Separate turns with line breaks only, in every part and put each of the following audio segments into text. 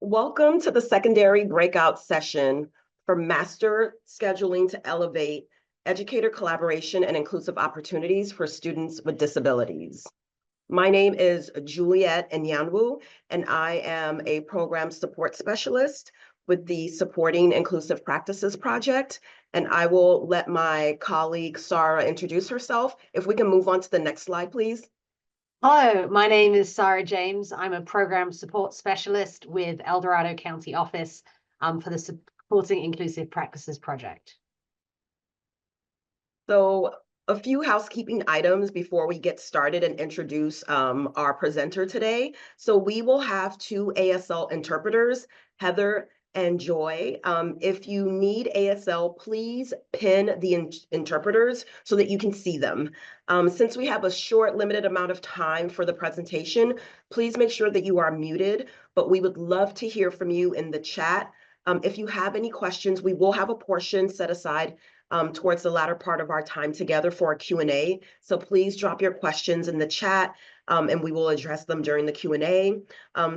Welcome to the secondary breakout session for Master Scheduling to Elevate Educator Collaboration and Inclusive Opportunities for Students with Disabilities. My name is Juliet Nyanwu, and I am a Program Support Specialist with the Supporting Inclusive Practices Project. And I will let my colleague Sarah introduce herself. If we can move on to the next slide, please.
Hello, my name is Sarah James. I'm a program support specialist with El Dorado County Office for the Supporting Inclusive Practices Project.
So a few housekeeping items before we get started and introduce our presenter today. So we will have two ASL interpreters, Heather and Joy. If you need ASL, please pin the interpreters so that you can see them. Since we have a short, limited amount of time for the presentation, please make sure that you are muted, but we would love to hear from you in the chat. If you have any questions, we will have a portion set aside towards the latter part of our time together for a Q&A. So please drop your questions in the chat and we will address them during the Q&A.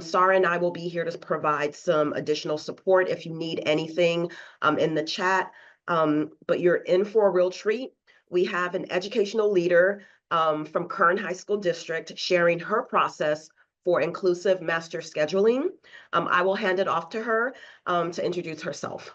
Sarah and I will be here to provide some additional support if you need anything in the chat. But you're in for a real treat. We have an educational leader from Kern High School District sharing her process for inclusive master scheduling. I will hand it off to her to introduce herself.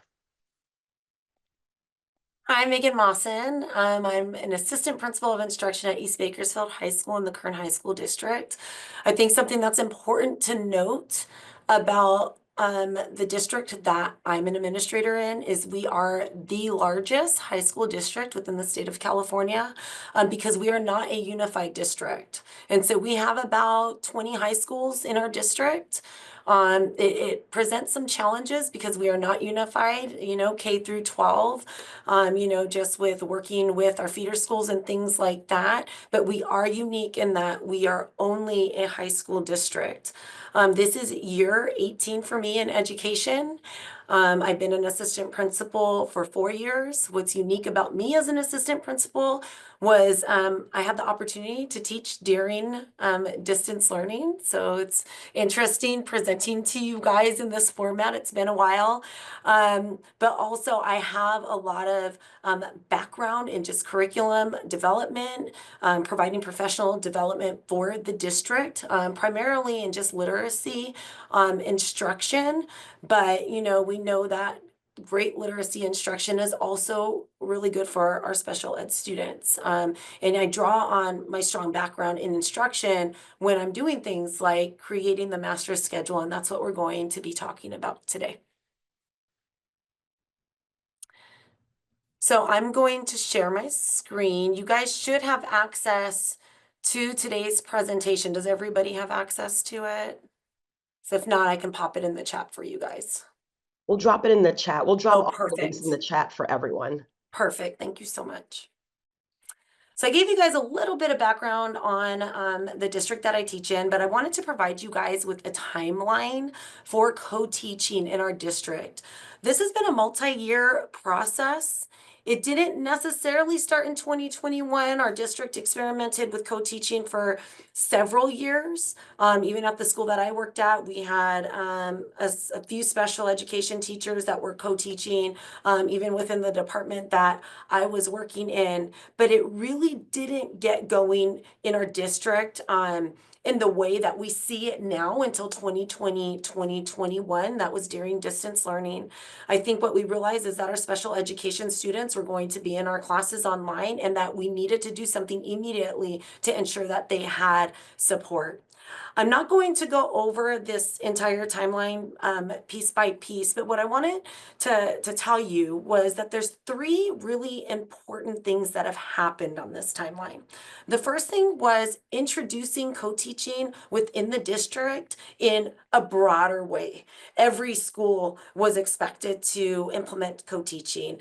I'm Megan Mawson. I'm an assistant principal of instruction at East Bakersfield High School in the Kern High School District. I think something that's important to note about the district that I'm an administrator in is we are the largest high school district within the state of California because we are not a unified district. And so we have about 20 high schools in our district. It presents some challenges because we are not unified, K through 12, just with working with our feeder schools and things like that. But we are unique in that we are only a high school district. This is year 18 for me in education. I've been an assistant principal for 4 years. What's unique about me as an assistant principal was I had the opportunity to teach during distance learning. So it's interesting presenting to you guys in this format. It's been a while. But also I have a lot of background in just curriculum development, providing professional development for the district, primarily in just literacy instruction. But, we know that great literacy instruction is also really good for our special ed students. And I draw on my strong background in instruction when I'm doing things like creating the master's schedule, and that's what we're going to be talking about today. So I'm going to share my screen. You guys should have access to today's presentation. Does everybody have access to it? So if not, I can pop it in the chat for you guys.
We'll drop it in the chat. We'll drop all the links
perfect.
in the chat for everyone.
Perfect. Thank you so much. So I gave you guys a little bit of background on the district that I teach in, but I wanted to provide you guys with a timeline for co-teaching in our district. This has been a multi-year process. It didn't necessarily start in 2021. Our district experimented with co-teaching for several years. Even at the school that I worked at, we had a few special education teachers that were co-teaching, even within the department that I was working in. But it really didn't get going in our district in the way that we see it now until 2020, 2021. That was during distance learning. I think what we realized is that our special education students were going to be in our classes online and that we needed to do something immediately to ensure that they had support. I'm not going to go over this entire timeline piece by piece, but what I wanted to tell you was that there's 3 really important things that have happened on this timeline. The first thing was introducing co-teaching within the district in a broader way. Every school was expected to implement co-teaching.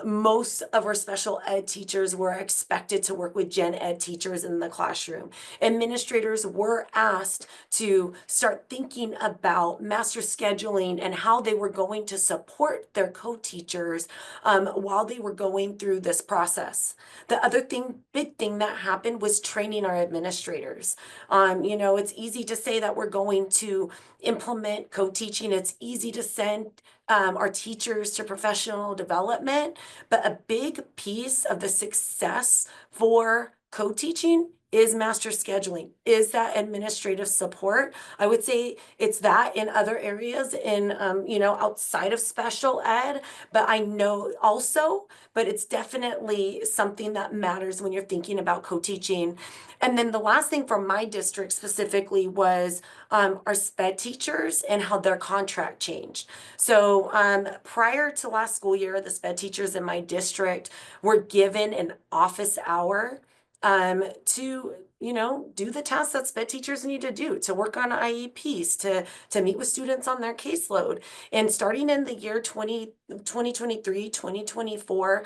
Most of our special ed teachers were expected to work with gen ed teachers in the classroom. Administrators were asked asked to start thinking about master scheduling and how they were going to support their co-teachers while they were going through this process. The other big thing that happened was training our administrators. You know, it's easy to say that we're going to implement co-teaching. It's easy to send our teachers to professional development, but a big piece of the success for co-teaching is master scheduling, is that administrative support. I would say it's that in other areas in, you know, outside of special ed, but I know also, but it's definitely something that matters when you're thinking about co-teaching. And then the last thing for my district specifically was our SPED teachers and how their contract changed. So prior to last school year, the SPED teachers in my district were given an office hour to, you know, do the tasks that SPED teachers need to do, to work on IEPs, to meet with students on their caseload. And starting in the year 2023, 2024,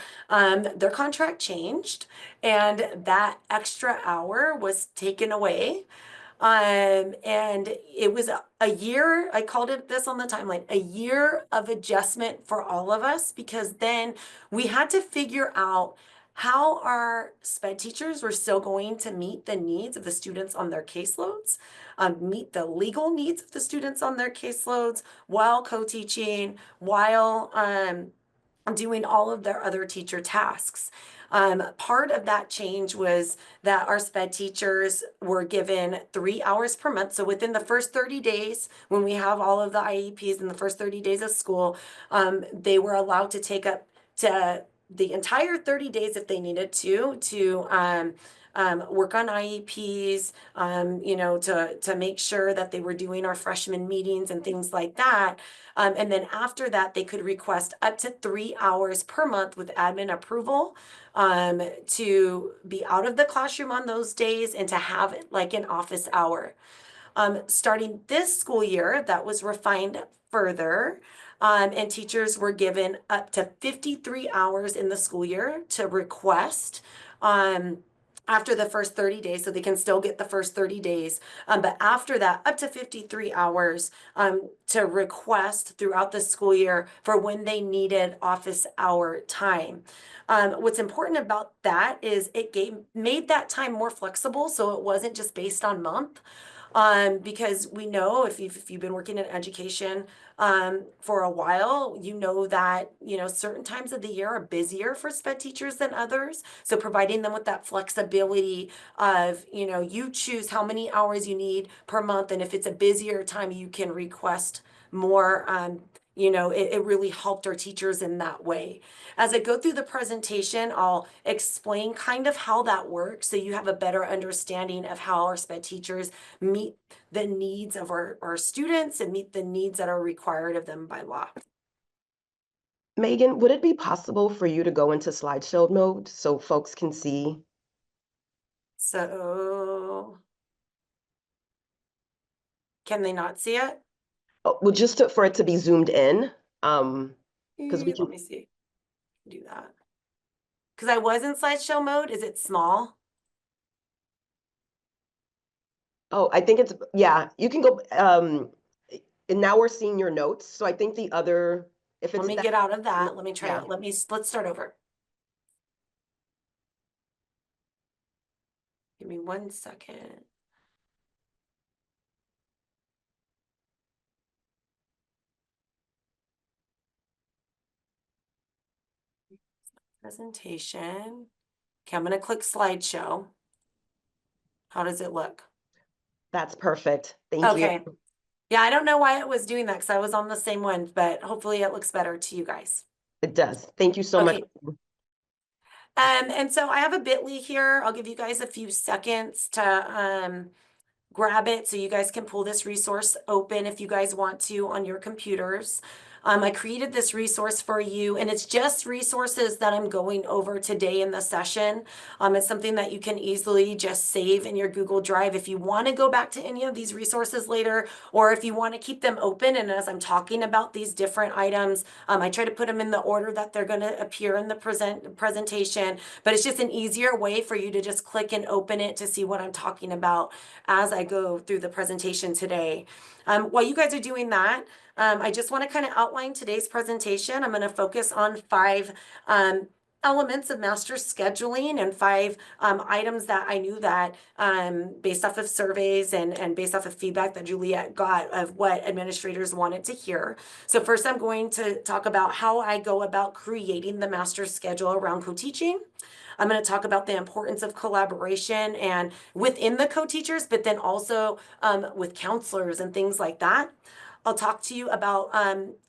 their contract changed and that extra hour was taken away. And it was a year, I called it this on the timeline, a year of adjustment for all of us, because then we had to figure out how our SPED teachers were still going to meet the needs of the students on their caseloads, meet the legal needs of the students on their caseloads while co-teaching, while doing all of their other teacher tasks. Part of that change was that our SPED teachers were given 3 hours per month. So within the first 30 days, when we have all of the IEPs in the first 30 days of school, they were allowed to take up to the entire 30 days if they needed to work on IEPs, you know, to make sure that they were doing our freshman meetings and things like that. And then after that, they could request up to 3 hours per month with admin approval to be out of the classroom on those days and to have like an office hour. Starting this school year, that was refined further. And teachers were given up to 53 hours in the school year to request after the first 30 days, so they can still get the first 30 days. But after that, up to 53 hours to request throughout the school year for when they needed office hour time. What's important about that is it made that time more flexible, so it wasn't just based on month. Because we know if you've been working in education for a while, you know that, you know, certain times of the year are busier for SPED teachers than others. So providing them with that flexibility of, you know, you choose how many hours you need per month, and if it's a busier time, you can request more. You know, it really helped our teachers in that way. As I go through the presentation, I'll explain kind of how that works so you have a better understanding of how our SPED teachers meet the needs of our students and meet the needs that are required of them by law.
Megan, would it be possible for you to go into slideshow mode so folks can see?
So can they not see it?
Oh, well, just for it to be zoomed in, because we
Let
can.
me see. Do that. Because I was in slideshow mode. Is it small?
Oh, I think it's, yeah, you can go, and now we're seeing your notes. So I think the other, if it's
Let me
that,
get out of that. Let me try
yeah.
it. Let's start over. Give me 1 second. Presentation. Okay, I'm going to click slideshow. How does it look?
That's perfect. Thank you.
Okay. Yeah, I don't know why it was doing that because I was on the same one, but hopefully it looks better to you guys.
It does. Thank you so
Okay.
much.
And so I have a bit.ly here. I'll give you guys a few seconds to grab it so you guys can pull this resource open if you guys want to on your computers. I created this resource for you, and it's just resources that I'm going over today in the session. It's something that you can easily just save in your Google Drive if you want to go back to any of these resources later, or if you want to keep them open. And as I'm talking about these different items, I try to put them in the order that they're going to appear in the presentation, but it's just an easier way for you to just click and open it to see what I'm talking about as I go through the presentation today. While you guys are doing that, I just want to kind of outline today's presentation. I'm going to focus on 5 elements of master scheduling and 5 items that I knew that based off of surveys and based off of feedback that Juliet got of what administrators wanted to hear. So first, I'm going to talk about how I go about creating the master schedule around co-teaching. I'm going to talk about the importance of collaboration and within the co-teachers, but then also with counselors and things like that. I'll talk to you about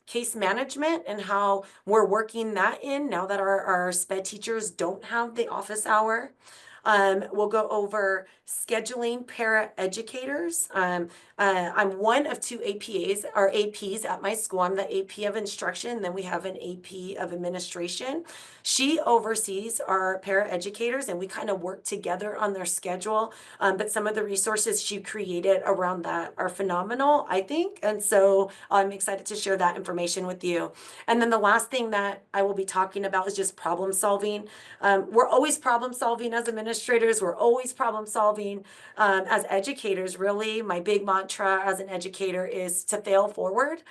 case management and how we're working that in now that our SPED teachers don't have the office hour. We'll go over scheduling para educators. I'm one of 2 APAs or APs at my school. I'm the AP of instruction, then we have an AP of administration. She oversees our para educators, and we kind of work together on their schedule. But some of the resources she created around that are phenomenal, I think. And so I'm excited to share that information with you. And then the last thing that I will be talking about is just problem solving. We're always problem solving as administrators. We're always problem solving as educators, really. My big mantra as an educator is to fail forward.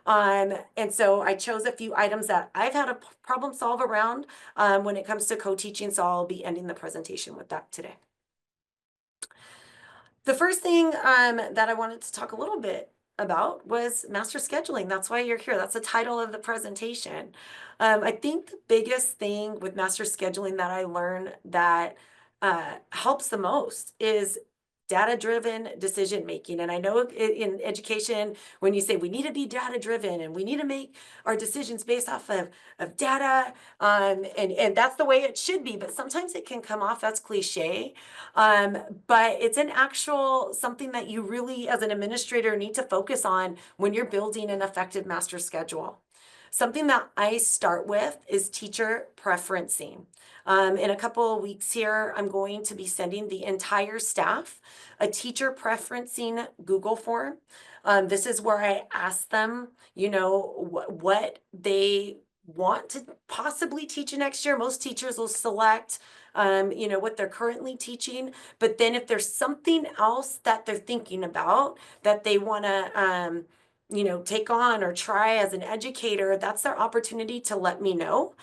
And so I chose a few items that I've had a problem solve around when it comes to co-teaching. So I'll be ending the presentation with that today. The first thing that I wanted to talk a little bit about was master scheduling. That's why you're here. That's the title of the presentation. I think the biggest thing with master scheduling that I learned that helps the most is data-driven decision making. And I know in education, when you say we need to be data-driven and we need to make our decisions based off of data, and that's the way it should be, but sometimes it can come off as cliche. But it's an actual something that you really, as an administrator, need to focus on when you're building an effective master schedule. Something that I start with is teacher preferencing. In a couple of weeks here, I'm going to be sending the entire staff a teacher preferencing Google form. This is where I ask them, you know, what they want to possibly teach next year. Most teachers will select you know, what they're currently teaching, but then if there's something else that they're thinking about that they want to you know, take on or try as an educator, that's their opportunity to let me know.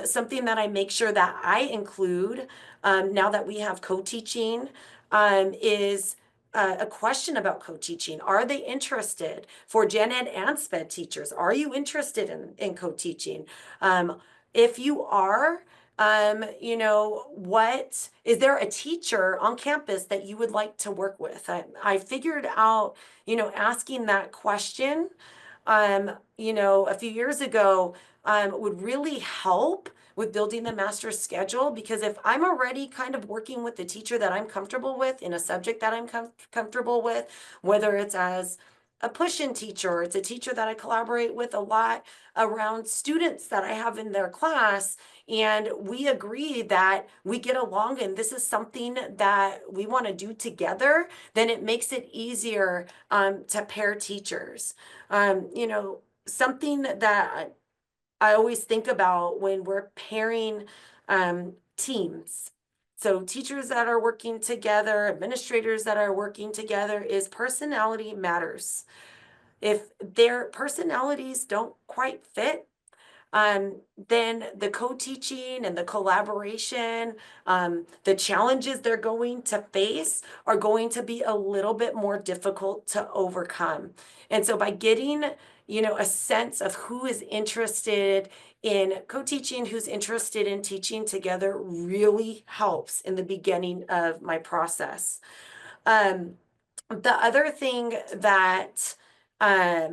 Something that I make sure that I include now that we have co-teaching is a question about co-teaching. Are they interested? For Gen Ed and SPED teachers, are you interested in co-teaching? If you are, you know, what is there a teacher on campus that you would like to work with? I figured out, you know, asking that question, you know, a few years ago, would really help with building the master schedule, because if I'm already kind of working with the teacher that I'm comfortable with in a subject that I'm comfortable with, whether it's as a push-in teacher, or it's a teacher that I collaborate with a lot around students that I have in their class, and we agree that we get along and this is something that we want to do together, then it makes it easier to pair teachers. You know, something that I always think about when we're pairing teams. So teachers that are working together, administrators that are working together, is personality matters. If their personalities don't quite fit, then the co-teaching and the collaboration, the challenges they're going to face are going to be a little bit more difficult to overcome. And so by getting, you know, a sense of who is interested in co-teaching, who's interested in teaching together, really helps in the beginning of my process. The other thing that I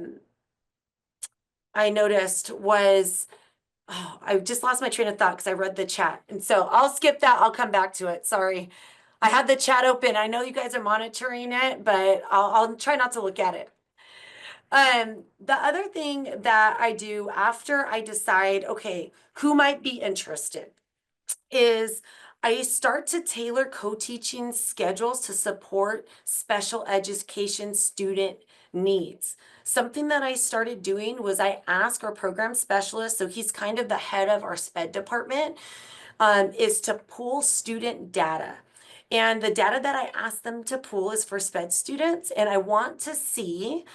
noticed was, oh, I just lost my train of thought because I read the chat. And so I'll skip that. I'll come back to it. Sorry. I had the chat open. I know you guys are monitoring it, but I'll try not to look at it. The other thing that I do after I decide, okay, who might be interested, is I start to tailor co-teaching schedules to support special education student needs. Something that I started doing was I asked our program specialist, so he's kind of the head of our SPED department, is to pull student data. And the data that I asked them to pull is for SPED students, and I want to see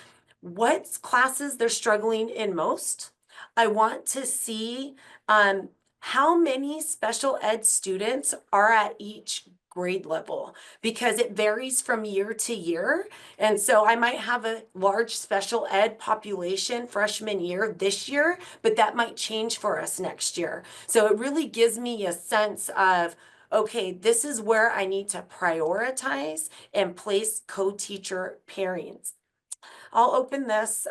what classes they're struggling in most. I want to see how many special ed students are at each grade level, because it varies from year to year. And so I might have a large special ed population freshman year this year, but that might change for us next year. So it really gives me a sense of, okay, this is where I need to prioritize and place co-teacher pairings. I'll open this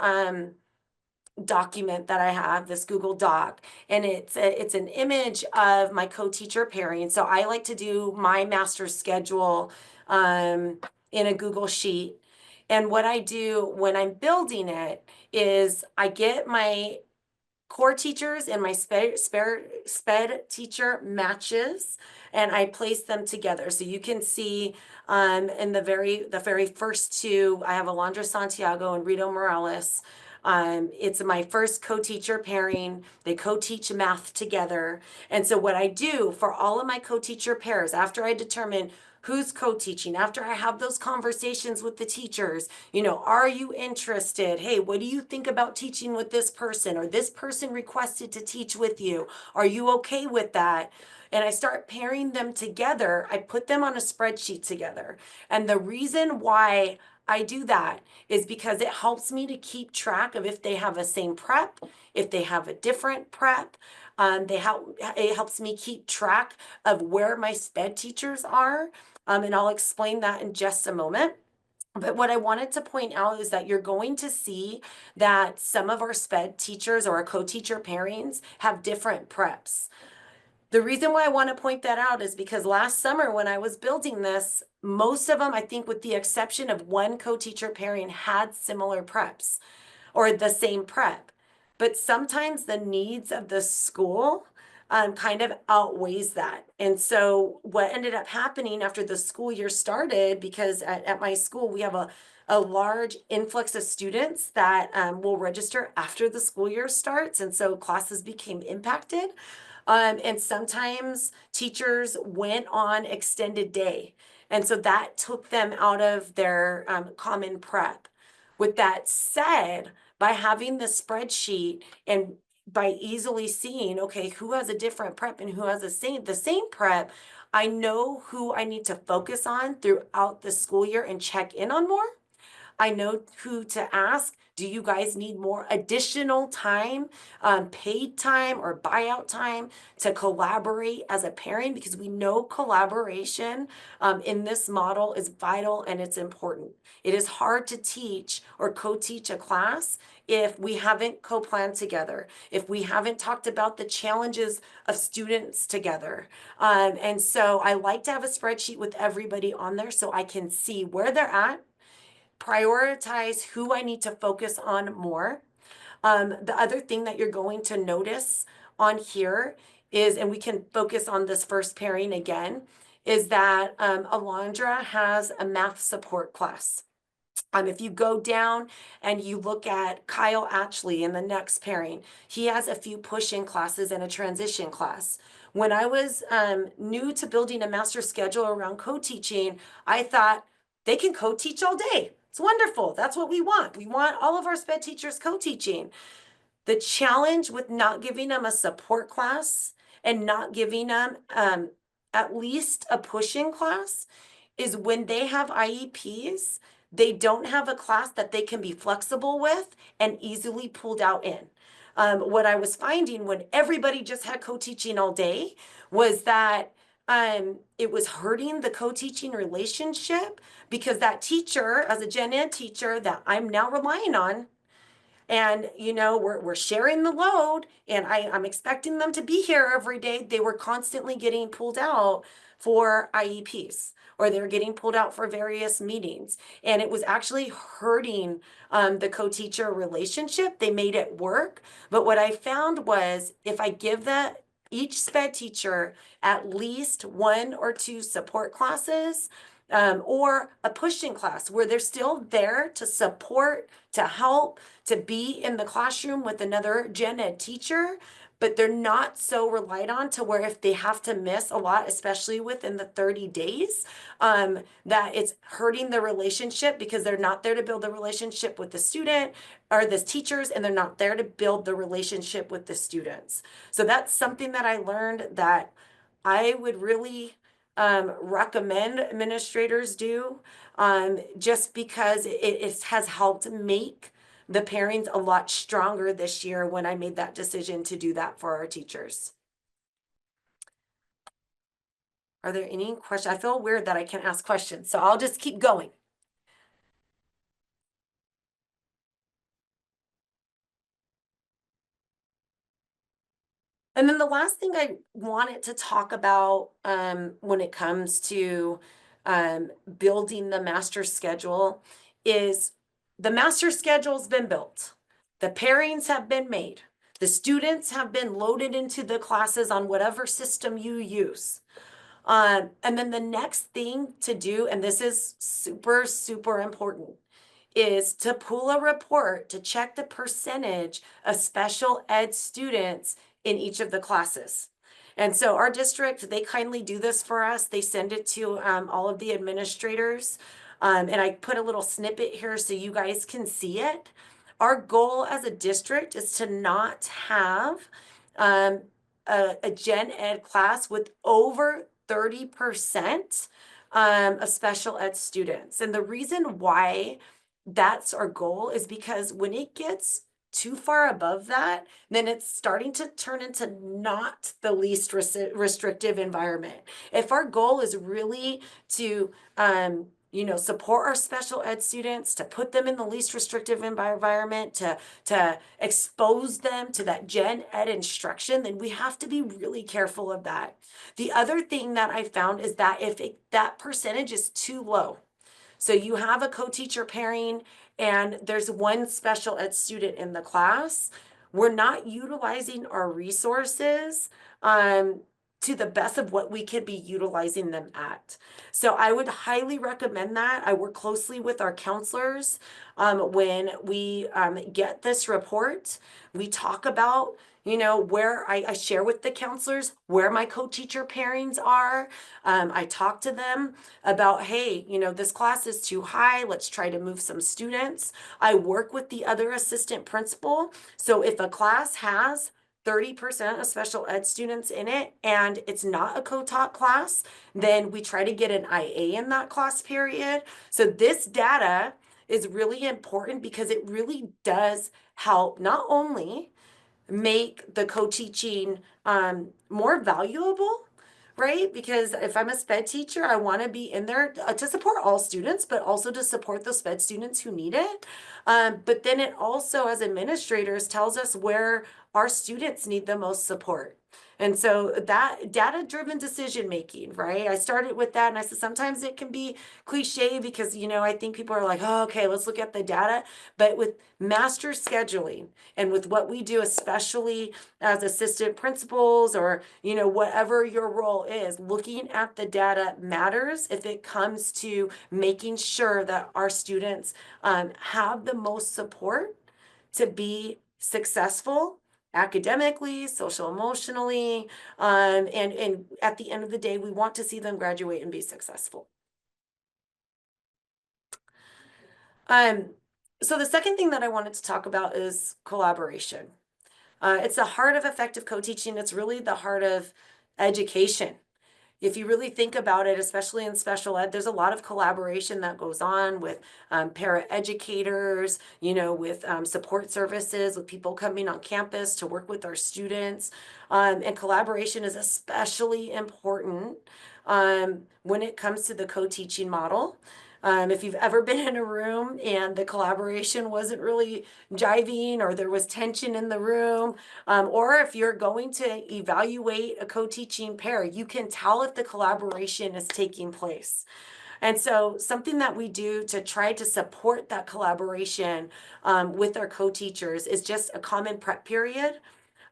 document that I have, this Google Doc, and it's an image of my co-teacher pairing. So I like to do my master schedule in a Google Sheet. And what I do when I'm building it is I get my core teachers and my sped teacher matches, and I place them together. So you can see in the very first two, I have Alondra Santiago and Rito Morales. It's my first co-teacher pairing. They co-teach math together. And so what I do for all of my co-teacher pairs, after I determine who's co-teaching, after I have those conversations with the teachers, are you interested? Hey, what do you think about teaching with this person? Or this person requested to teach with you. Are you okay with that? And I start pairing them together. I put them on a spreadsheet together. And the reason why I do that is because it helps me to keep track of if they have a same prep, if they have a different prep. It helps me keep track of where my SPED teachers are. And I'll explain that in just a moment. But what I wanted to point out is that you're going to see that some of our SPED teachers or our co-teacher pairings have different preps. The reason why I want to point that out is because last summer when I was building this, most of them, I think with the exception of one co-teacher pairing, had similar preps or the same prep. But sometimes the needs of the school kind of outweighs that. And so what ended up happening after the school year started, because at my school, we have a large influx of students that will register after the school year starts. And so classes became impacted. And sometimes teachers went on extended day. And so that took them out of their common prep. With that said, by having the spreadsheet and by easily seeing, okay, who has a different prep and who has the same prep, I know who I need to focus on throughout the school year and check in on more. I know who to ask. Do you guys need more additional time, paid time or buyout time to collaborate as a pairing? Because we know collaboration in this model is vital and it's important. It is hard to teach or co-teach a class if we haven't co-planned together, if we haven't talked about the challenges of students together. And so I like to have a spreadsheet with everybody on there so I can see where they're at, prioritize who I need to focus on more. The other thing that you're going to notice on here is, and we can focus on this first pairing again, is that Alondra has a math support class. If you go down and you look at Kyle Atchley in the next pairing, he has a few push-in classes and a transition class. When I was new to building a master schedule around co-teaching, I thought they can co-teach all day. It's wonderful. That's what we want. We want all of our SPED teachers co-teaching. The challenge with not giving them a support class and not giving them at least a push-in class is when they have IEPs, they don't have a class that they can be flexible with and easily pulled out in. What I was finding when everybody just had co-teaching all day was that it was hurting the co-teaching relationship, because that teacher, as a gen ed teacher that I'm now relying on, And, you know, we're sharing the load, and I'm expecting them to be here every day. They were constantly getting pulled out for IEPs, or they were getting pulled out for various meetings. And it was actually hurting the co-teacher relationship. They made it work. But what I found was if I give each SPED teacher at least 1 or 2 support classes, or a push-in class where they're still there to support, to help, to be in the classroom with another gen ed teacher, but they're not so relied on to where if they have to miss a lot, especially within the 30 days, that it's hurting the relationship because they're not there to build the relationship with the student or the teachers, and they're not there to build the relationship with the students. So that's something that I learned that I would really recommend administrators do, just because it has helped make the pairings a lot stronger this year when I made that decision to do that for our teachers. Are there any questions? I feel weird that I can't ask questions, so I'll just keep going. And then the last thing I wanted to talk about when it comes to building the master schedule is the master schedule's been built. The pairings have been made. The students have been loaded into the classes on whatever system you use. And then the next thing to do, and this is super, super important, is to pull a report to check the percentage of special ed students in each of the classes. And so our district, they kindly do this for us. They send it to all of the administrators. And I put a little snippet here so you guys can see it. Our goal as a district is to not have a gen ed class with over 30% of special ed students. And the reason why that's our goal is because when it gets too far above that, then it's starting to turn into not the least restrictive environment. If our goal is really to you know, support our special ed students, to put them in the least restrictive environment, to expose them to that gen ed instruction, then we have to be really careful of that. The other thing that I found is that if that percentage is too low, so you have a co-teacher pairing and there's one special ed student in the class, we're not utilizing our resources to the best of what we could be utilizing them at. So I would highly recommend that. I work closely with our counselors when we get this report. We talk about, you know, where I share with the counselors where my co-teacher pairings are. I talk to them about, hey, you know, this class is too high. Let's try to move some students. I work with the other assistant principal. So if a class has 30% of special ed students in it and it's not a co-taught class, then we try to get an IA in that class period. So this data is really important because it really does help not only make the co-teaching more valuable, right? Because if I'm a SPED teacher, I want to be in there to support all students, but also to support the SPED students who need it. But then it also, as administrators, tells us where our students need the most support. And so that data-driven decision-making, right? I started with that and I said, sometimes it can be cliche because, you know, I think people are like, oh, okay, let's look at the data. But with master scheduling and with what we do, especially as assistant principals or, you know, whatever your role is, looking at the data matters if it comes to making sure that our students have the most support to be successful academically, social emotionally, and at the end of the day, we want to see them graduate and be successful. So the second thing that I wanted to talk about is collaboration. It's the heart of effective co-teaching. It's really the heart of education. If you really think about it, especially in special ed, there's a lot of collaboration that goes on with para-educators, you know, with support services, with people coming on campus to work with our students. And collaboration is especially important when it comes to the co-teaching model. If you've ever been in a room and the collaboration wasn't really jiving, or there was tension in the room, or if you're going to evaluate a co-teaching pair, you can tell if the collaboration is taking place. And so something that we do to try to support that collaboration with our co-teachers is just a common prep period.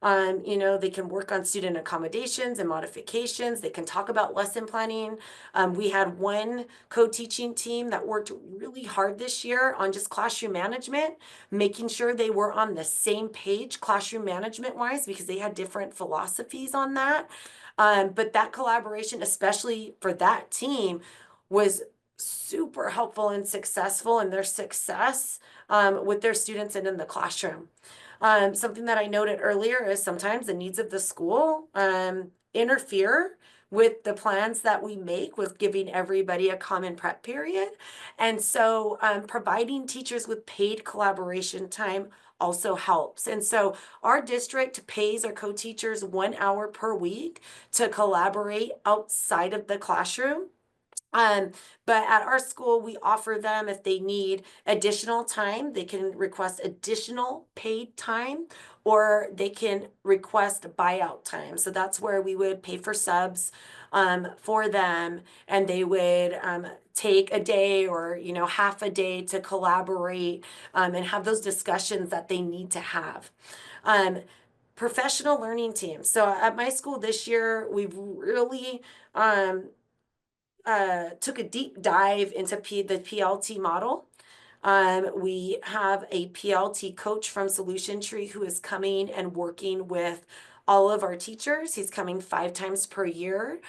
They can work on student accommodations and modifications. They can talk about lesson planning. We had one co-teaching team that worked really hard this year on just classroom management, making sure they were on the same page classroom management wise, because they had different philosophies on that. But that collaboration, especially for that team, was super helpful and successful in their success with their students and in the classroom. Something that I noted earlier is sometimes the needs of the school interfere with the plans that we make with giving everybody a common prep period. And so providing teachers with paid collaboration time also helps. And so our district pays our co-teachers 1 hour per week to collaborate outside of the classroom. But at our school, we offer them, if they need additional time, they can request additional paid time, or they can request buyout time. So that's where we would pay for subs for them, and they would take a day or half a day to collaborate and have those discussions that they need to have. Professional learning teams. So at my school this year, we've really took a deep dive into the PLT model. We have a PLT coach from Solution Tree who is coming and working with all of our teachers. He's coming 5 times per year.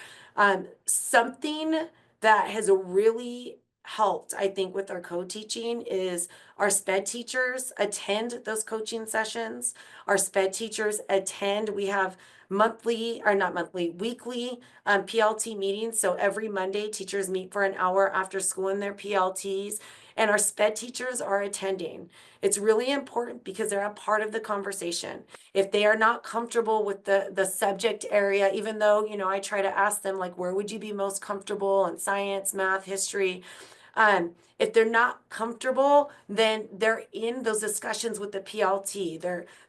Something that has really helped, I think, with our co-teaching is our SPED teachers attend those coaching sessions. Our SPED teachers attend. We have weekly PLT meetings. So every Monday, teachers meet for an hour after school in their PLTs, and our SPED teachers are attending. It's really important because they're a part of the conversation. If they are not comfortable with the subject area, even though, I try to ask them, like, where would you be most comfortable in science, math, history? If they're not comfortable, then they're in those discussions with the PLT.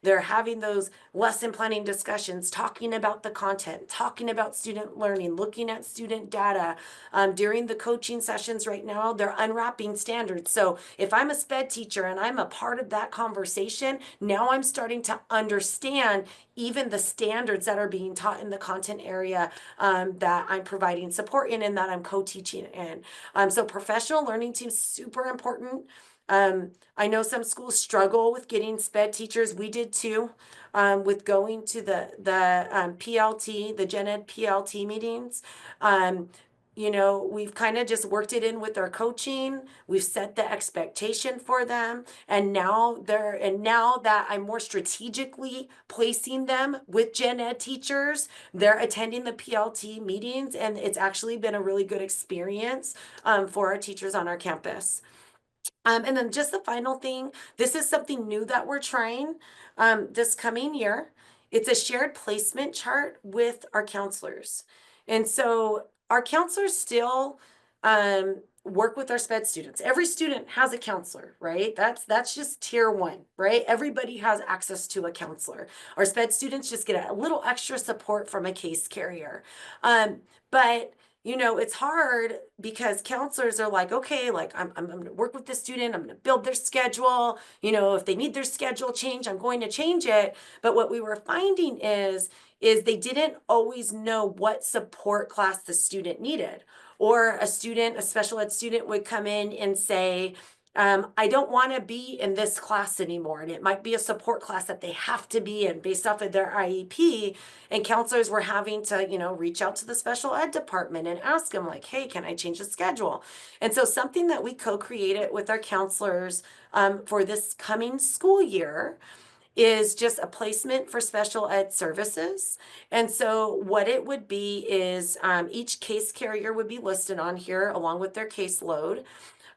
They're having those lesson planning discussions, talking about the content, talking about student learning, looking at student data. During the coaching sessions right now, they're unwrapping standards. So if I'm a SPED teacher and I'm a part of that conversation, now I'm starting to understand even the standards that are being taught in the content area that I'm providing support in and that I'm co-teaching in. So professional learning teams, super important. I know some schools struggle with getting SPED teachers. We did too, with going to the PLT, the Gen Ed PLT meetings. We've kind of just worked it in with our coaching. We've set the expectation for them. And now that I'm more strategically placing them with Gen Ed teachers, they're attending the PLT meetings, and it's actually been a really good experience for our teachers on our campus. And then just the final thing, this is something new that we're trying this coming year. It's a shared placement chart with our counselors. And so our counselors still work with our SPED students. Every student has a counselor, right? That's just tier 1, right? Everybody has access to a counselor. Our SPED students just get a little extra support from a case carrier. But it's hard because counselors are like, okay, like I'm going to work with the student. I'm going to build their schedule. If they need their schedule changed, I'm going to change it. But what we were finding is they didn't always know what support class the student needed. Or a special ed student would come in and say, I don't want to be in this class anymore. And it might be a support class that they have to be in based off of their IEP. And counselors were having to, reach out to the special ed department and ask them, like, hey, can I change the schedule? And so something that we co-created with our counselors for this coming school year is just a placement for special ed services. And so what it would be is each case carrier would be listed on here along with their caseload.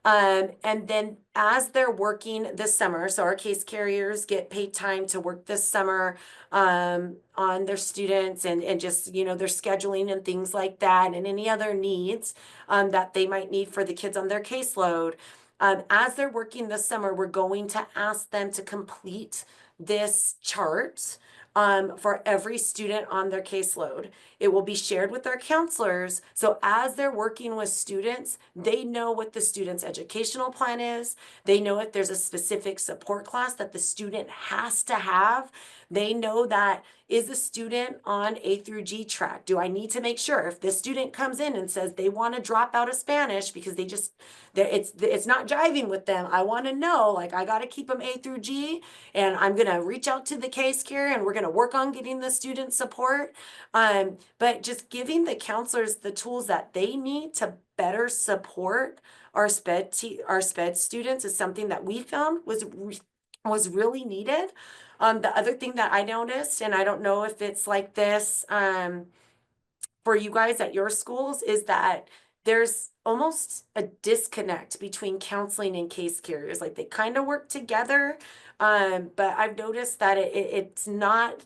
And then as they're working this summer, so our case carriers get paid time to work this summer on their students and just, their scheduling and things like that, and any other needs that they might need for the kids on their caseload. As they're working this summer, we're going to ask them to complete this chart for every student on their caseload. It will be shared with our counselors. So as they're working with students, they know what the student's educational plan is. They know if there's a specific support class that the student has to have. They know that, is the student on A through G track? Do I need to make sure if this student comes in and says they want to drop out of Spanish because it's not jiving with them? I want to know, like, I got to keep them A through G, and I'm going to reach out to the case carrier and we're going to work on getting the student support. But just giving the counselors the tools that they need to better support our sped students is something that we found was really needed. The other thing that I noticed, and I don't know if it's like this for you guys at your schools, is that there's almost a disconnect between counseling and case carriers. Like, they kind of work together, but I've noticed that it's not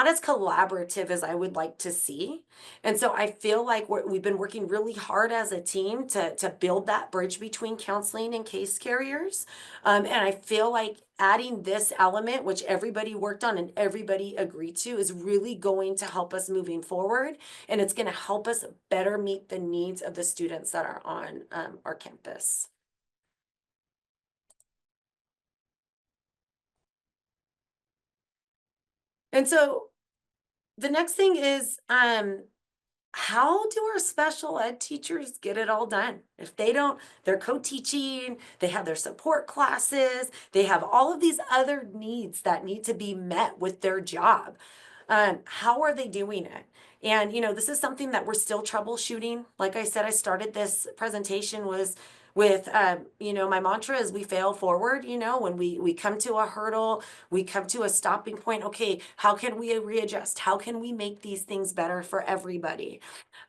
as collaborative as I would like to see. And so I feel like we've been working really hard as a team to build that bridge between counseling and case carriers. And I feel like adding this element, which everybody worked on and everybody agreed to, is really going to help us moving forward. And it's going to help us better meet the needs of the students that are on our campus. And so the next thing is, how do our special ed teachers get it all done? If they don't, they're co-teaching, they have their support classes, they have all of these other needs that need to be met with their job. How are they doing it? And, this is something that we're still troubleshooting. Like I said, I started this presentation with, my mantra is we fail forward. When we come to a hurdle, we come to a stopping point. Okay, how can we readjust? How can we make these things better for everybody?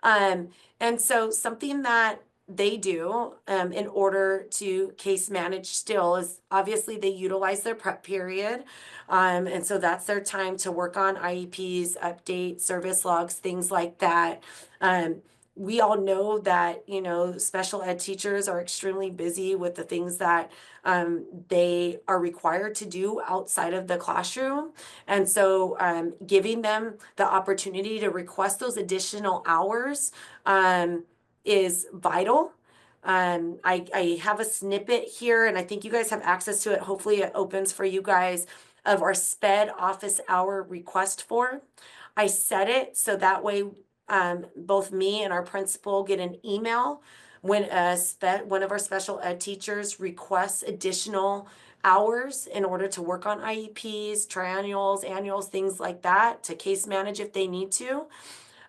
And so something that they do in order to case manage still is, obviously, they utilize their prep period. And so that's their time to work on IEPs, update service logs, things like that. We all know that, special ed teachers are extremely busy with the things that they are required to do outside of the classroom. And so giving them the opportunity to request those additional hours is vital. I have a snippet here, and I think you guys have access to it. Hopefully it opens for you guys, of our SPED office hour request form. I set it so that way both me and our principal get an email when one of our special ed teachers requests additional hours in order to work on IEPs, triennials, annuals, things like that, to case manage if they need to.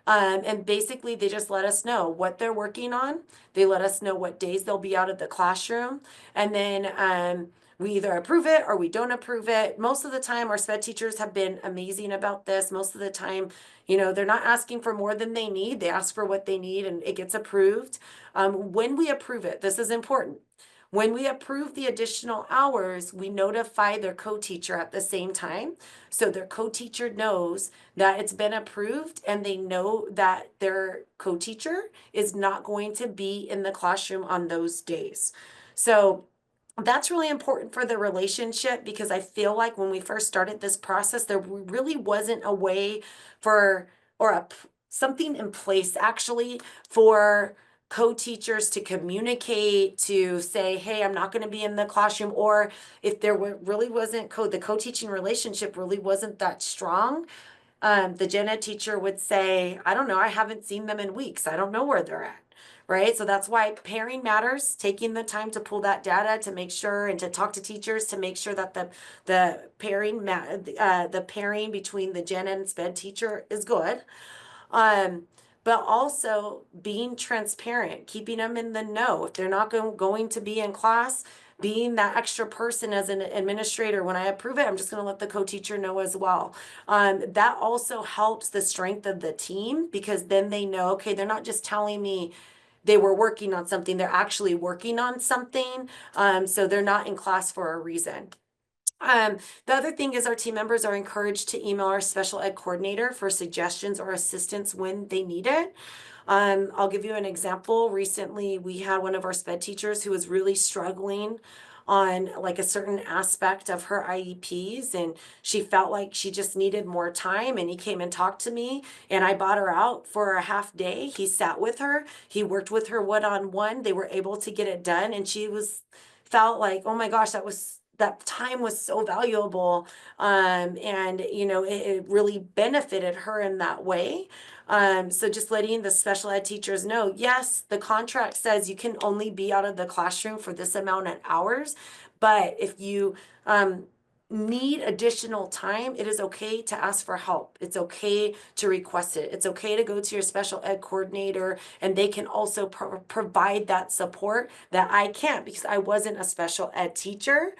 And basically, they just let us know what they're working on. They let us know what days they'll be out of the classroom. And then we either approve it or we don't approve it. Most of the time, our SPED teachers have been amazing about this. Most of the time, they're not asking for more than they need. They ask for what they need and it gets approved. When we approve it, this is important. When we approve the additional hours, we notify their co-teacher at the same time. So their co-teacher knows that it's been approved, and they know that their co-teacher is not going to be in the classroom on those days. So that's really important for the relationship, because I feel like when we first started this process, there really wasn't a way for, or something in place actually for co-teachers to communicate, to say, hey, I'm not going to be in the classroom. Or if there really wasn't the co-teaching relationship really wasn't that strong, the gen ed teacher would say, I don't know, I haven't seen them in weeks, I don't know where they're at. Right? So that's why pairing matters, taking the time to pull that data to make sure, and to talk to teachers to make sure that the pairing between the gen ed and sped teacher is good. But also being transparent, keeping them in the know. If they're not going to be in class, being that extra person as an administrator, when I approve it, I'm just going to let the co-teacher know as well. That also helps the strength of the team, because then they know, okay, they're not just telling me, they were working on something. They're actually working on something. So they're not in class for a reason. The other thing is our team members are encouraged to email our special ed coordinator for suggestions or assistance when they need it. I'll give you an example. Recently, we had one of our sped teachers who was really struggling on like a certain aspect of her IEPs, and she felt like she just needed more time, and he came and talked to me, and I bought her out for a half day. He sat with her, he worked with her one-on-one. They were able to get it done, and she felt like, oh my gosh, that time was so valuable. And it really benefited her in that way. So just letting the special ed teachers know, yes, the contract says you can only be out of the classroom for this amount of hours, but if you need additional time, it is okay to ask for help. It's okay to request it. It's okay to go to your special ed coordinator, and they can also provide that support that I can't because I wasn't a special ed teacher.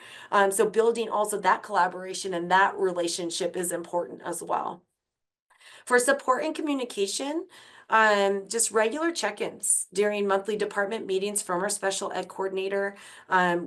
So building also that collaboration and that relationship is important as well. For support and communication, just regular check-ins during monthly department meetings from our special ed coordinator.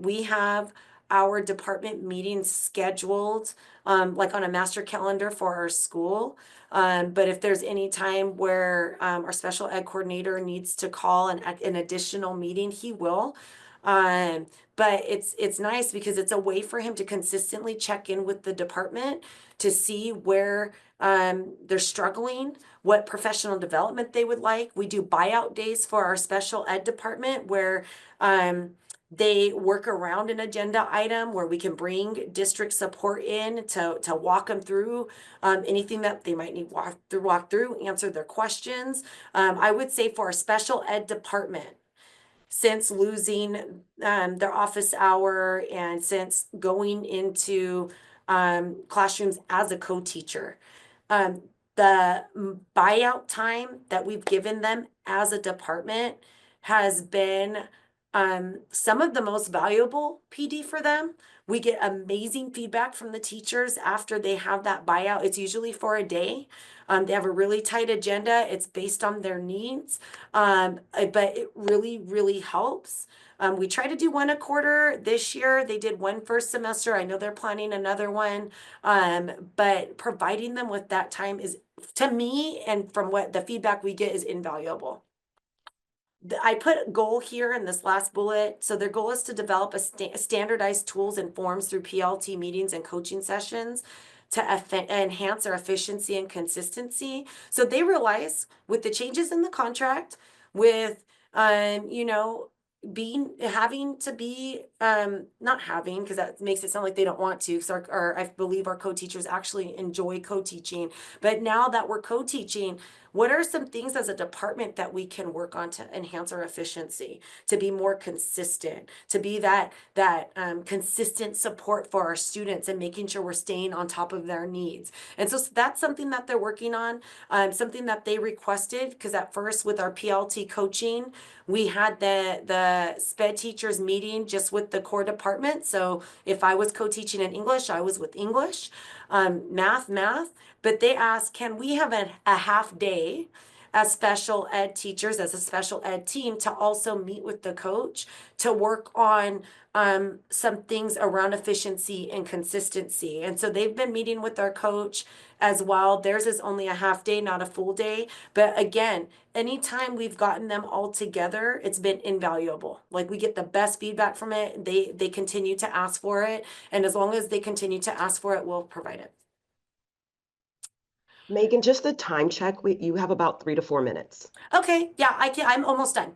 We have our department meetings scheduled like on a master calendar for our school. But if there's any time where our special ed coordinator needs to call an additional meeting, he will. But it's nice because it's a way for him to consistently check in with the department to see where they're struggling, what professional development they would like. We do buyout days for our special ed department where they work around an agenda item where we can bring district support in to walk them through anything that they might need walk through, answer their questions. I would say for our special ed department, since losing their office hour and since going into classrooms as a co-teacher, the buyout time that we've given them as a department has been some of the most valuable PD for them. We get amazing feedback from the teachers after they have that buyout. It's usually for a day. They have a really tight agenda. It's based on their needs, but it really, really helps. We try to do one a quarter. This year, they did one first semester. I know they're planning another one, but providing them with that time is, to me, and from what the feedback we get, is invaluable. I put a goal here in this last bullet. So their goal is to develop standardized tools and forms through PLT meetings and coaching sessions to enhance their efficiency and consistency. So they realize with the changes in the contract, with having to be not having, because that makes it sound like they don't want to, because I believe our co-teachers actually enjoy co-teaching, but now that we're co-teaching, what are some things as a department that we can work on to enhance our efficiency, to be more consistent, to be that consistent support for our students and making sure we're staying on top of their needs? And so that's something that they're working on, something that they requested, because at first with our PLT coaching, we had the SPED teachers meeting just with the core department. So if I was co-teaching in English, I was with English, math, but they asked, can we have a half day as special ed teachers, as a special ed team, to also meet with the coach to work on some things around efficiency and consistency. And so they've been meeting with our coach as well. Theirs is only a half day, not a full day. But again, anytime we've gotten them all together, it's been invaluable. Like, we get the best feedback from it. They continue to ask for it. And as long as they continue to ask for it, we'll provide it.
Megan, just a time check. You have about 3 to 4 minutes.
Okay, yeah, I'm almost done.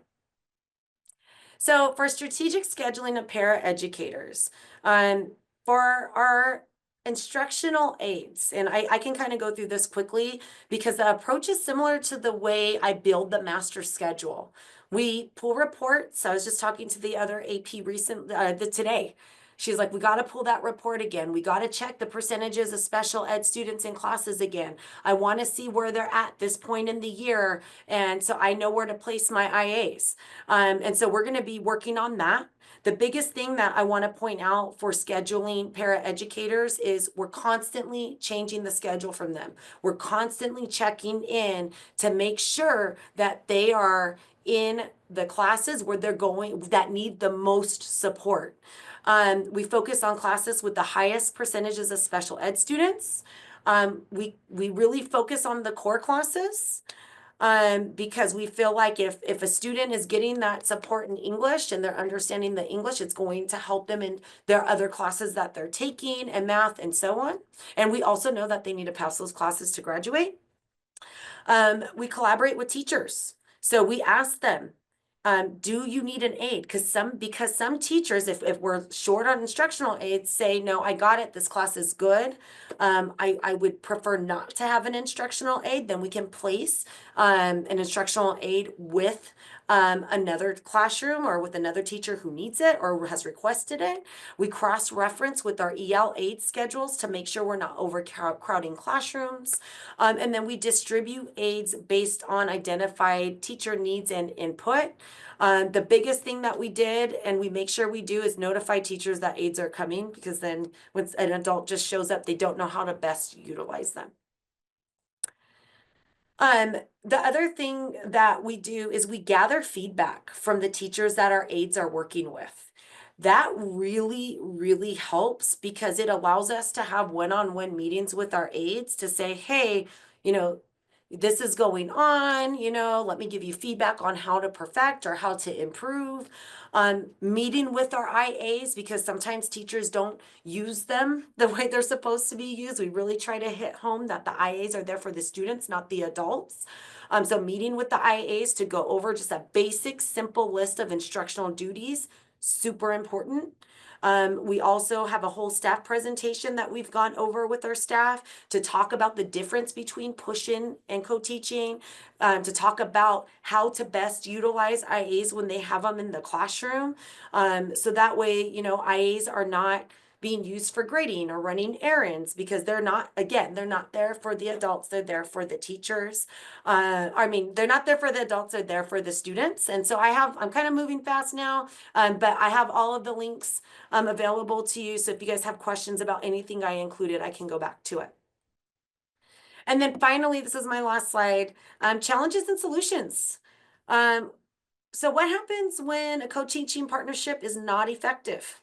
So for strategic scheduling of paraeducators, for our instructional aides, and I can kind of go through this quickly because the approach is similar to the way I build the master schedule. We pull reports. I was just talking to the other AP today. She's like, we got to pull that report again. We got to check the percentages of special ed students in classes again. I want to see where they're at this point in the year. And so I know where to place my IAs. And so we're going to be working on that. The biggest thing that I want to point out for scheduling paraeducators is we're constantly changing the schedule from them. We're constantly checking in to make sure that they are in the classes where they're going that need the most support. We focus on classes with the highest percentages of special ed students. We really focus on the core classes. Because we feel like if a student is getting that support in English and they're understanding the English, it's going to help them in their other classes that they're taking and math and so on. And we also know that they need to pass those classes to graduate. We collaborate with teachers. So we ask them, do you need an aid? Because some teachers, if we're short on instructional aids, say, no, I got it, this class is good. I would prefer not to have an instructional aid. Then we can place an instructional aid with another classroom or with another teacher who needs it or has requested it. We cross-reference with our EL aid schedules to make sure we're not overcrowding classrooms. And then we distribute aids based on identified teacher needs and input. The biggest thing that we did, and we make sure we do, is notify teachers that aids are coming, because then when an adult just shows up, they don't know how to best utilize them. The other thing that we do is we gather feedback from the teachers that our aides are working with. That really, really helps, because it allows us to have one-on-one meetings with our aides to say, hey, this is going on, let me give you feedback on how to perfect or how to improve. Meeting with our IAs, because sometimes teachers don't use them the way they're supposed to be used. We really try to hit home that the IAs are there for the students, not the adults. So meeting with the IAs to go over just a basic, simple list of instructional duties, super important. We also have a whole staff presentation that we've gone over with our staff to talk about the difference between push-in and co-teaching, to talk about how to best utilize IAs when they have them in the classroom. So that way, IAs are not being used for grading or running errands, because they're not there for the adults, they're there for the teachers. They're not there for the adults, they're there for the students. And so I'm kind of moving fast now, but I have all of the links available to you. So if you guys have questions about anything I included, I can go back to it. And then finally, this is my last slide, challenges and solutions. So what happens when a co-teaching partnership is not effective?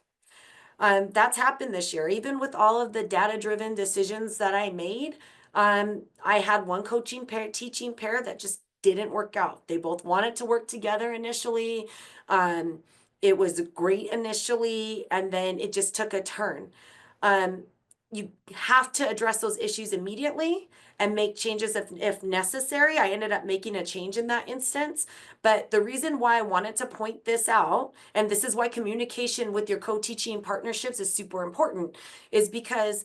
That's happened this year. Even with all of the data-driven decisions that I made, I had one teaching pair that just didn't work out. They both wanted to work together initially. It was great initially, and then it just took a turn. You have to address those issues immediately and make changes if necessary. I ended up making a change in that instance. But the reason why I wanted to point this out, and this is why communication with your co-teaching partnerships is super important, is because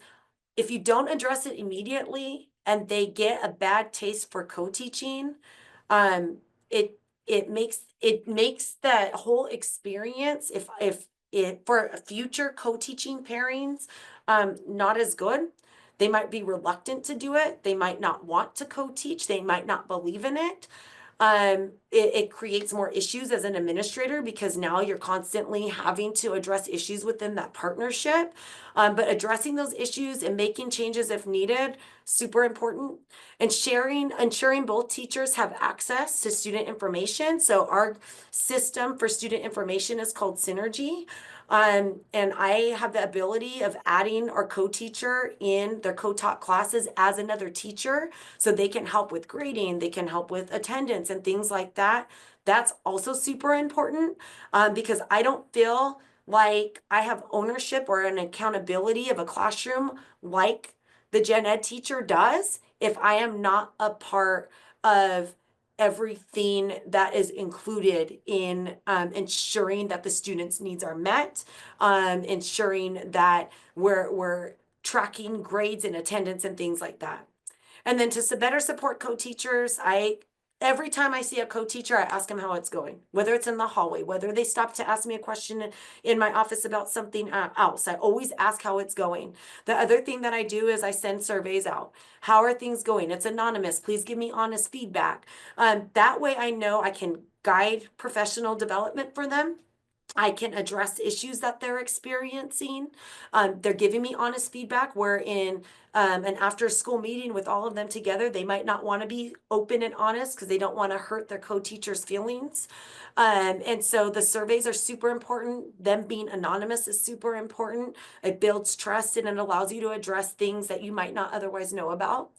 if you don't address it immediately and they get a bad taste for co-teaching, it makes that whole experience, if for future co-teaching pairings, not as good. They might be reluctant to do it. They might not want to co-teach. They might not believe in it. It creates more issues as an administrator, because now you're constantly having to address issues within that partnership. But addressing those issues and making changes if needed, super important. And ensuring both teachers have access to student information. So our system for student information is called Synergy. And I have the ability of adding our co-teacher in their co-taught classes as another teacher, so they can help with grading, they can help with attendance and things like that. That's also super important, because I don't feel like I have ownership or an accountability of a classroom like the gen ed teacher does if I am not a part of everything that is included in ensuring that the students' needs are met, ensuring that we're tracking grades and attendance and things like that. And then to better support co-teachers, every time I see a co-teacher, I ask them how it's going, whether it's in the hallway, whether they stop to ask me a question in my office about something else. I always ask how it's going. The other thing that I do is I send surveys out. How are things going? It's anonymous. Please give me honest feedback. That way I know I can guide professional development for them. I can address issues that they're experiencing. They're giving me honest feedback where in an after school meeting with all of them together, they might not want to be open and honest because they don't want to hurt their co-teachers' feelings. And so the surveys are super important. Them being anonymous is super important. It builds trust and it allows you to address things that you might not otherwise know about.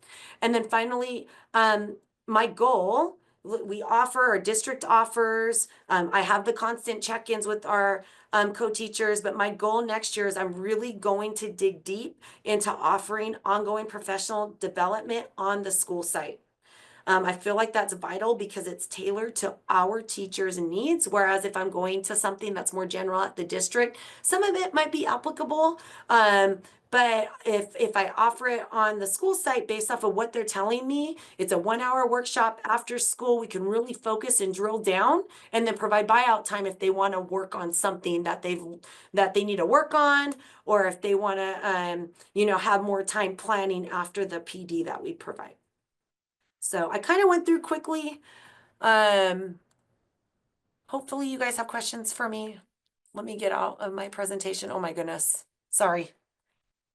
And then finally, my goal, we offer, our district offers. I have the constant check-ins with our co-teachers, but my goal next year is I'm really going to dig deep into offering ongoing professional development on the school site. I feel like that's vital because it's tailored to our teachers' needs. Whereas if I'm going to something that's more general at the district, some of it might be applicable. But if I offer it on the school site based off of what they're telling me, it's a 1-hour workshop after school. We can really focus and drill down and then provide buyout time if they want to work on something that they need to work on, or if they want to have more time planning after the PD that we provide. So I kind of went through quickly. Hopefully you guys have questions for me. Let me get out of my presentation. Oh my goodness. Sorry.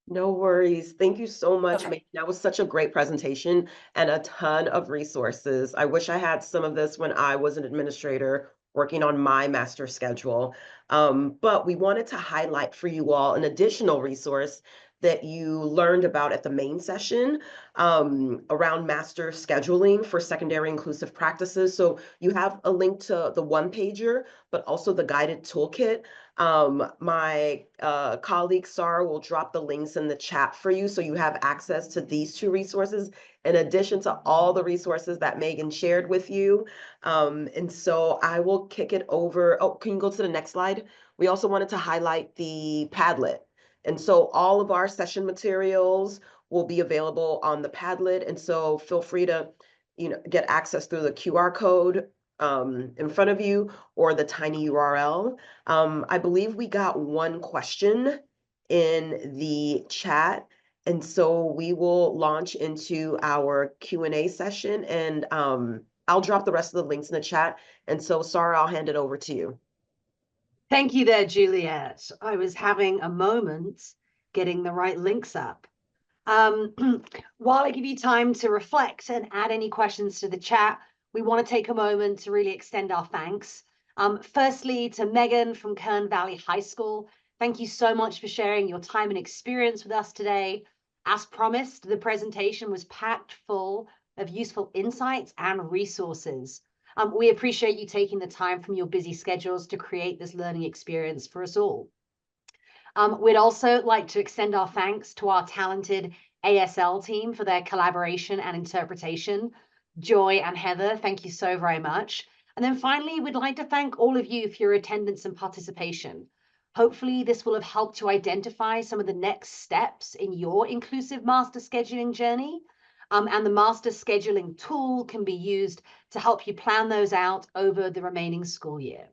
No worries. Thank you so much,
Okay.
Megan. That was such a great presentation and a ton of resources. I wish I had some of this when I was an administrator working on my master schedule. But we wanted to highlight for you all an additional resource that you learned about at the main session around master scheduling for secondary inclusive practices. So you have a link to the one-pager, but also the guided toolkit. My colleague Sarah will drop the links in the chat for you so you have access to these two resources in addition to all the resources that Megan shared with you. And so I will kick it over. Oh, can you go to the next slide? We also wanted to highlight the Padlet. And so all of our session materials will be available on the Padlet. And so feel free to, get access through the QR code in front of you or the tiny URL. I believe we got one question in the chat. And so we will launch into our Q&A session and I'll drop the rest of the links in the chat. And so Sarah, I'll hand it over to you.
Thank you there, Juliet. I was having a moment getting the right links up. While I give you time to reflect and add any questions to the chat, we want to take a moment to really extend our thanks. Firstly, to Megan from Kern Valley High School, thank you so much for sharing your time and experience with us today. As promised, the presentation was packed full of useful insights and resources. We appreciate you taking the time from your busy schedules to create this learning experience for us all. We'd also like to extend our thanks to our talented ASL team for their collaboration and interpretation. Joy and Heather, thank you so very much. And then finally, we'd like to thank all of you for your attendance and participation. Hopefully, this will have helped to identify some of the next steps in your inclusive master scheduling journey. And the master scheduling tool can be used to help you plan those out over the remaining school year.